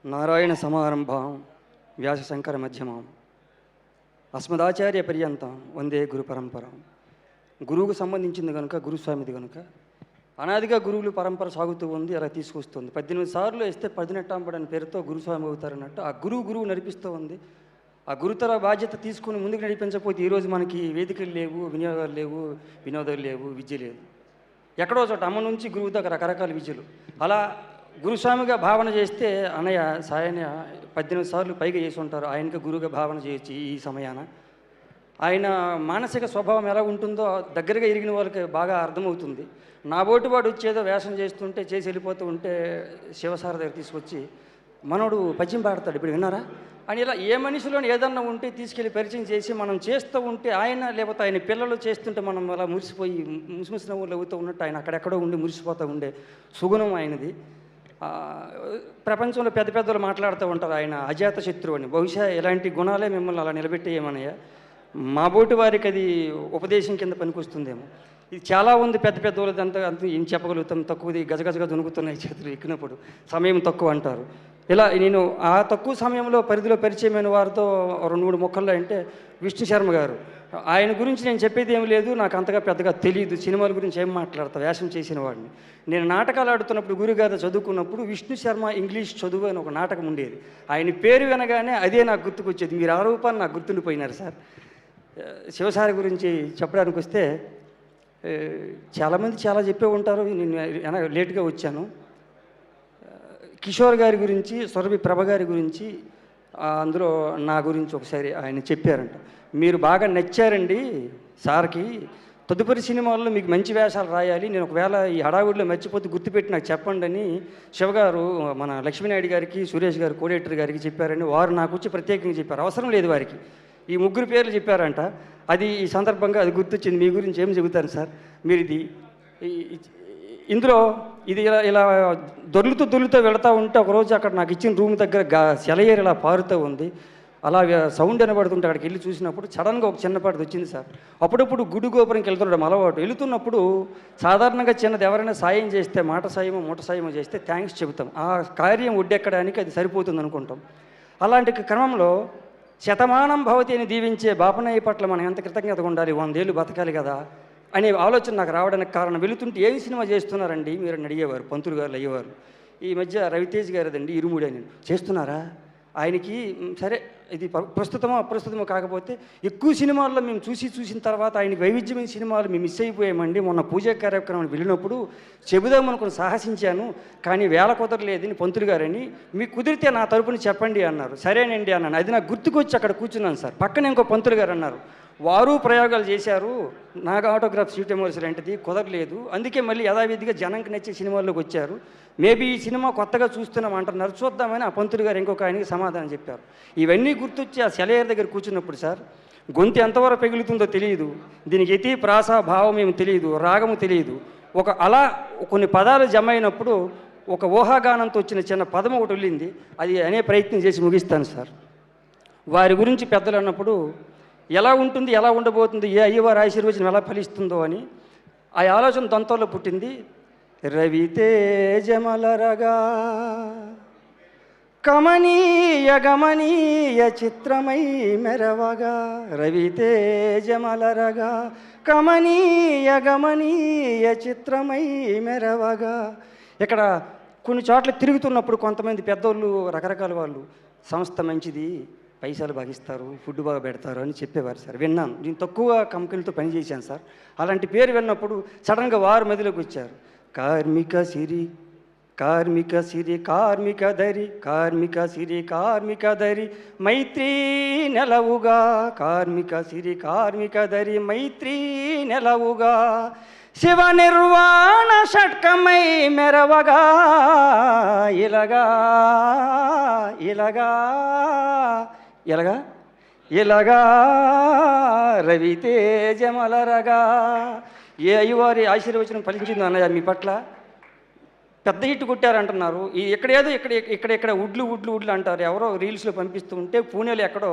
నారాయణ సమారంభాం వ్యాసశంకర మధ్యమాం అస్మదాచార్య పర్యంతం వందే గురు పరంపరం. గురువుకు సంబంధించింది కనుక గురుస్వామిది కనుక అనాదిగా గురువులు పరంపర సాగుతూ ఉంది, అలా తీసుకొస్తుంది. 18 సార్లు వేస్తే 18 అని పేరుతో గురుస్వామి అవుతారన్నట్టు ఆ గురువు నడిపిస్తూ ఉంది. ఆ గురుతర బాధ్యత తీసుకుని ముందుకు నడిపించకపోతే ఈరోజు మనకి వేదికలు లేవు, వినియోగాలు లేవు, వినోదాలు లేవు, విద్య లేదు. ఎక్కడో చోట అమ్మ నుంచి గురువు దాకా రకరకాల విద్యలు. అలా గురుస్వామిగా భావన చేస్తే అన్నయ్య సాయన 18 సార్లు పైగా చేసి ఉంటారు. ఆయనకి గురువుగా భావన చేయొచ్చు ఈ సమయాన. ఆయన మానసిక స్వభావం ఎలా ఉంటుందో దగ్గరగా ఎరిగిన వాళ్ళకి బాగా అర్థమవుతుంది. నా బోటి వాడు వచ్చేదో వేషం చేస్తుంటే చేసి వెళ్ళిపోతూ ఉంటే శివసార దగ్గర తీసుకొచ్చి మనోడు పద్యం పాడతాడు, ఇప్పుడు విన్నారా అని ఇలా ఏ మనిషిలోని ఏదన్నా ఉంటే తీసుకెళ్ళి పరిచయం చేసి మనం చేస్తూ ఉంటే ఆయన లేకపోతే ఆయన పిల్లలు చేస్తుంటే మనం అలా మురిసిపోయి ముసిముసి నవ్వులు అవుతూ ఉన్నట్టు ఆయన అక్కడెక్కడో ఉండి మురిసిపోతూ ఉండే సుగుణం ఆయనది. ప్రపంచంలో పెద్ద పెద్దలు మాట్లాడుతూ ఉంటారు ఆయన అజాత శత్రువు అని. బహుశా ఇలాంటి గుణాలే మిమ్మల్ని అలా నిలబెట్టేయమనయ్యా. మా బోటి వారికి అది ఉపదేశం కింద పనికొస్తుందేమో. ఇది చాలా ఉంది పెద్ద పెద్ద వాళ్ళది అంతా ఏం చెప్పగలుగుతాం, తక్కువది గజగజగా దొనుకుతున్నాయి చేతులు ఎక్కినప్పుడు, సమయం తక్కువ అంటారు. ఇలా నేను ఆ తక్కువ సమయంలో పరిధిలో పరిచయమైన వారితో 2-3 మొక్కల్లో అంటే విష్ణు శర్మ గారు. ఆయన గురించి నేను చెప్పేది ఏమి లేదు, నాకు అంతగా పెద్దగా తెలియదు. సినిమాల గురించి ఏం మాట్లాడతా, వేషం చేసిన వాడిని. నేను నాటకాలు ఆడుతున్నప్పుడు గురుగారు చదువుకున్నప్పుడు విష్ణు శర్మ ఇంగ్లీష్ చదువు అని ఒక నాటకం ఉండేది. ఆయన పేరు వినగానే అదే నాకు గుర్తుకొచ్చేది. మీరు ఆ రూపాన్ని నాకు గుర్తుండిపోయినారు సార్. శివసారి గురించి చెప్పడానికి వస్తే చాలామంది చాలా చెప్పే ఉంటారు, నేను లేట్గా వచ్చాను. కిషోర్ గారి గురించి, సురభి ప్రభ గారి గురించి, అందులో నా గురించి ఒకసారి ఆయన చెప్పారంట. మీరు బాగా నచ్చారండి సార్కి, తదుపరి సినిమాల్లో మీకు మంచి వేషాలు రాయాలి, నేను ఒకవేళ ఈ హడావుడిలో మర్చిపోతే గుర్తుపెట్టి నాకు చెప్పండి అని శివగారు మన లక్ష్మీనాయుడు గారికి, సురేష్ గారు కోడేటర్ గారికి చెప్పారని వారు నాకు వచ్చి ప్రత్యేకంగా చెప్పారు. అవసరం లేదు వారికి, ఈ 3 పేర్లు చెప్పారంట. అది ఈ సందర్భంగా అది గుర్తొచ్చింది. మీ గురించి ఏం చెబుతాను సార్, మీరు ఇది ఇందులో ఇది ఇలా దొర్లుతూ వెళుతూ ఉంటే ఒకరోజు అక్కడ నాకు ఇచ్చిన రూమ్ దగ్గర సెలయేరు ఇలా పారుతూ ఉంది. అలా సౌండ్ వినబడుతుంటే అక్కడికి వెళ్ళి చూసినప్పుడు సడన్గా ఒక చిన్నపాటిది వచ్చింది సార్. అప్పుడప్పుడు గుడి గోపురంకి వెళ్తుండడం అలవాటు. వెళుతున్నప్పుడు సాధారణంగా చిన్నది ఎవరైనా సాయం చేస్తే, మాట సాయమో మూట సాయమో చేస్తే థ్యాంక్స్ చెబుతాం. ఆ కార్యం ఒడ్డెక్కడానికి అది సరిపోతుంది అనుకుంటాం. అలాంటి క్రమంలో శతమానం భవతి అని దీవించే బాపనయ్య పట్ల మనం ఎంత కృతజ్ఞతగా ఉండాలి, 100 ఏళ్ళు బతకాలి కదా అనే ఆలోచన నాకు రావడానికి కారణం, వెళుతుంటే ఏమి సినిమా చేస్తున్నారండి మీరు అని అడిగేవారు పంతులు గారు అయ్యేవారు. ఈ మధ్య రవితేజ్ గారిదండి ఇరుముడి అని చేస్తున్నారా, ఆయనకి సరే ఇది ప్రస్తుతమో అప్రస్తుతమో కాకపోతే ఎక్కువ సినిమాల్లో మేము చూసిన తర్వాత ఆయనకి వైవిధ్యమైన సినిమాలు మేము మిస్ అయిపోయామండి. మొన్న పూజా కార్యక్రమం వెళ్ళినప్పుడు చెబుదామనుకుని సాహసించాను, కానీ వేళ కుదరలేదని పంతులు గారని, మీకు కుదిరితే నా తరపున చెప్పండి అన్నారు. సరేనండి అన్నాను. అది నాకు గుర్తుకొచ్చి అక్కడ కూర్చున్నాను సార్. పక్కన ఇంకో పంతులు గారు అన్నారు, వారు ప్రయోగాలు చేశారు, నాకు ఆటోగ్రాఫ్ సీట్ ఎమోర్స్ లాంటిది కుదరలేదు, అందుకే మళ్ళీ యథావిధిగా జనంకి నచ్చే సినిమాల్లోకి వచ్చారు, మేబీ ఈ సినిమా కొత్తగా చూస్తున్నాం అంటున్నారు, చూద్దామని ఆ పంతులు గారు ఇంకొక ఆయనకి సమాధానం చెప్పారు. ఇవన్నీ గుర్తొచ్చి ఆ సెలయేరు దగ్గర కూర్చున్నప్పుడు సార్ గొంతు ఎంతవరకు పెగులుతుందో తెలియదు, దీనికి యతి ప్రాస భావం ఏమి తెలియదు, రాగము తెలియదు. అలా కొన్ని పదాలు జమ అయినప్పుడు ఒక ఊహాగానంతో వచ్చిన చిన్న పదం ఒకటి వెళ్ళింది, అది అనే ప్రయత్నం చేసి ముగిస్తాను సార్. వారి గురించి పెద్దలు అన్నప్పుడు ఎలా ఉంటుంది, ఎలా ఉండబోతుంది, ఏ అయ్యవారి ఆశీర్వచనం ఎలా ఫలిస్తుందో అని ఆ ఆలోచన దొంతలో పుట్టింది. రవితేజమలరగా కమనీయ గమనీయ చిత్రమై మెరవగా, రవితేజమలరగా కమనీయ గమనీయ చిత్రమై మెరవగా. ఇక్కడ కొన్ని చోట్ల తిరుగుతున్నప్పుడు కొంతమంది పెద్దోళ్ళు రకరకాల వాళ్ళు సంస్థ మంచిది, పైసలు భాగిస్తారు, ఫుడ్ బాగా పెడతారు అని చెప్పేవారు సార్. విన్నాను, నేను తక్కువ కంపెనీలతో పనిచేశాను సార్. అలాంటి పేరు విన్నప్పుడు సడన్గా వారు మదిలోకి వచ్చారు. కార్మిక సిరి కార్మిక సిరి కార్మిక దరి కార్మిక సిరి కార్మిక దరి మైత్రీ నెలవుగా, కార్మిక సిరి కార్మిక దరి మైత్రీ నెలవుగా, శివ నిర్వాణ షట్కమై మెరవగా, ఇలగా ఇలగా ఎలాగా ఇలాగా రవితేజమలరగా. ఏ అయ్యవారి ఆశీర్వచనం ఫలించిందో అన్నయ్య మీ పట్ల, పెద్ద హిట్ కొట్టారంటున్నారు. ఎక్కడేదో ఇక్కడ ఉడ్లు అంటారు, ఎవరో రీల్స్లో పంపిస్తూ ఉంటే పూణేలో ఎక్కడో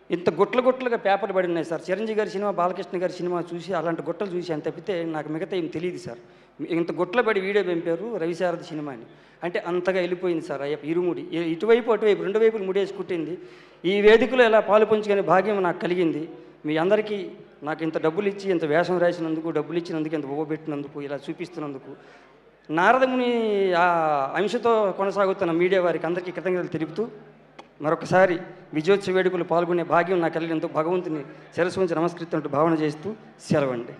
ఇంత గుట్లుగా పేపర్లు పడి ఉన్నాయి సార్. చిరంజీవి గారి సినిమా, బాలకృష్ణ గారి సినిమా చూసి అలాంటి గుట్టలు చూసి అని తప్పితే నాకు మిగతా ఏం తెలియదు సార్. ఇంత గుట్లబడి వీడియో పంపారు రవిశారద సినిమాని. అంటే అంతగా వెళ్ళిపోయింది సార్ అయ్యప్ప ఇరుముడి. ఇటువైపు అటువైపు రెండు వైపులు ముడేసి కుట్టింది. ఈ వేదికలో ఇలా పాలు పంచుకునే భాగ్యం నాకు కలిగింది. మీ అందరికీ నాకు ఇంత డబ్బులు ఇచ్చి ఇంత వేషం రాసినందుకు, డబ్బులు ఇచ్చినందుకు, ఇంత పెట్టినందుకు, ఇలా చూపిస్తున్నందుకు, నారదముని ఆ అంశతో కొనసాగుతున్న మీడియా వారికి అందరికీ కృతజ్ఞతలు తెలుపుతూ మరొకసారి విజయోత్సవ వేడుకలు పాల్గొనే భాగ్యం నాకు కలిగినందుకు భగవంతుని శిరస్సు ఉంచి నమస్కరిస్తున్నట్టు భావన చేస్తూ సెలవండి.